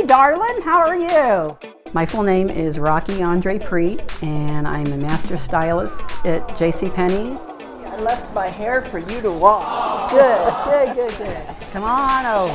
Hey darling, how are you? My full name is Rockie Preet, and I'm a master stylist at JCPenney. I left my hair for you to wash. Good. Come on over.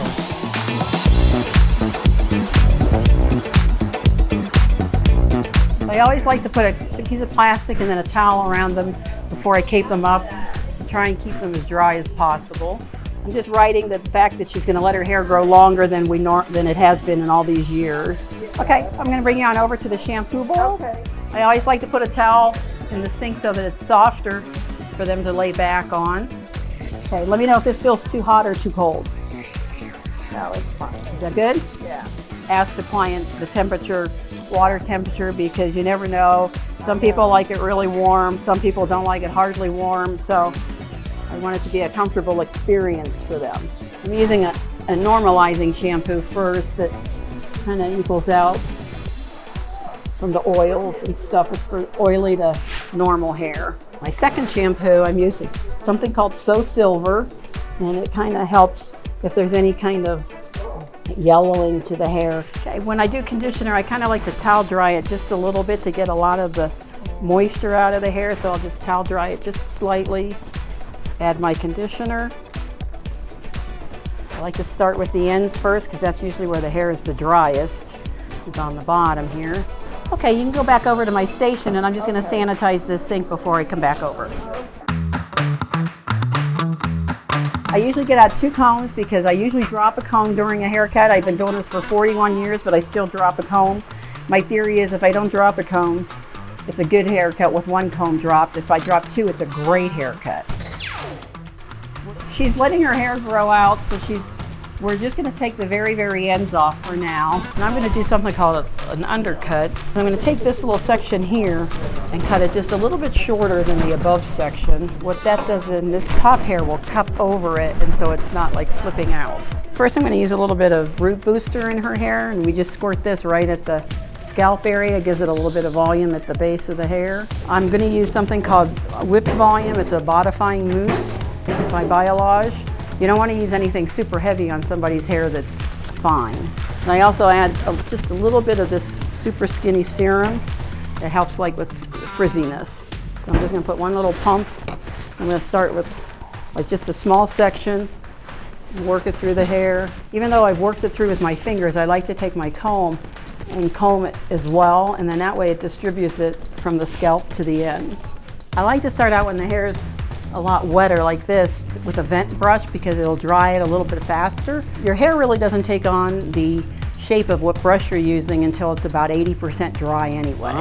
I always like to put a piece of plastic and then a towel around them before I cape them up to try and keep them as dry as possible. I'm just writing the fact that she's going to let her hair grow longer than it has been in all these years. Okay, I'm going to bring you on over to the shampoo bowl. Okay. I always like to put a towel in the sink so that it's softer for them to lay back on. Okay, let me know if this feels too hot or too cold. No, it's fine. Is that good? Yeah. Ask the client the temperature, water temperature, because you never know. Some people like it really warm, some people don't like it hardly warm, so I want it to be a comfortable experience for them. I'm using a normalizing shampoo first that kind of equals out from the oils and stuff. It's for oily to normal hair. My second shampoo, I'm using something called So Silver, and it kind of helps if there's any kind of yellowing to the hair. Okay, when I do conditioner, I kind of like to towel dry it just a little bit to get a lot of the moisture out of the hair, so I'll just towel dry it just slightly. Add my conditioner. I like to start with the ends first because that's usually where the hair is the driest. It's on the bottom here. Okay, you can go back over to my station, and I'm just going to sanitize this sink before I come back over. I usually get out 2 combs because I usually drop a comb during a haircut. I've been doing this for 41 years, but I still drop a comb. My theory is if I don't drop a comb, it's a good haircut with 1 comb dropped. If I drop 2, it's a great haircut. She's letting her hair grow out, so we're just going to take the very ends off for now. And I'm going to do something called an undercut. I'm going to take this little section here and cut it just a little bit shorter than the above section. What that does is this top hair will cup over it, and so it's not like flipping out. First, I'm going to use a little bit of root booster in her hair, and we just squirt this right at the scalp area. It gives it a little bit of volume at the base of the hair. I'm going to use something called whipped volume. It's a bodifying mousse by Blowout. You don't want to use anything super heavy on somebody's hair that's fine. And I also add just a little bit of this super skinny serum that helps like with frizziness. So I'm just going to put 1 little pump. I'm going to start with like just a small section and work it through the hair. Even though I've worked it through with my fingers, I like to take my comb and comb it as well, and then that way it distributes it from the scalp to the ends. I like to start out when the hair is a lot wetter like this with a vent brush because it'll dry it a little bit faster. Your hair really doesn't take on the shape of what brush you're using until it's about 80% dry anyway.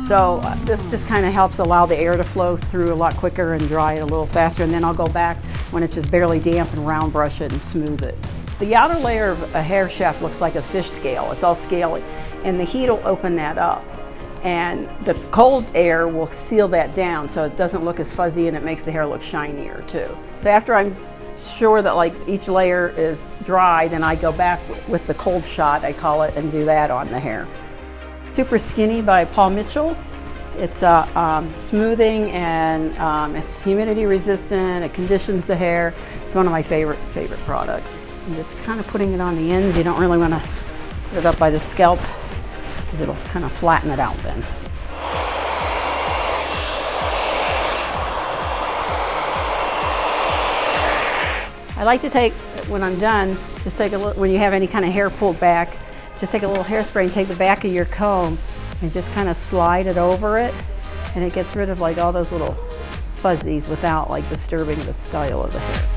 So this just kind of helps allow the air to flow through a lot quicker and dry it a little faster, and then I'll go back when it's just barely damp and round brush it and smooth it. The outer layer of a hair shaft looks like a fish scale. It's all scaly, and the heat will open that up. And the cold air will seal that down so it doesn't look as fuzzy, and it makes the hair look shinier too. So after I'm sure that like each layer is dry, then I go back with the cold shot, I call it, and do that on the hair. Super Skinny by Paul Mitchell. It's smoothing, and it's humidity resistant. It conditions the hair. It's one of my favorite products. I'm just kind of putting it on the ends. You don't really want to put it up by the scalp, because it'll kind of flatten it out then. I like to take, when I'm done, just take a little, when you have any kind of hair pulled back, just take a little hairspray and take the back of your comb and just kind of slide it over it, and it gets rid of like all those little fuzzies without like disturbing the style of the hair.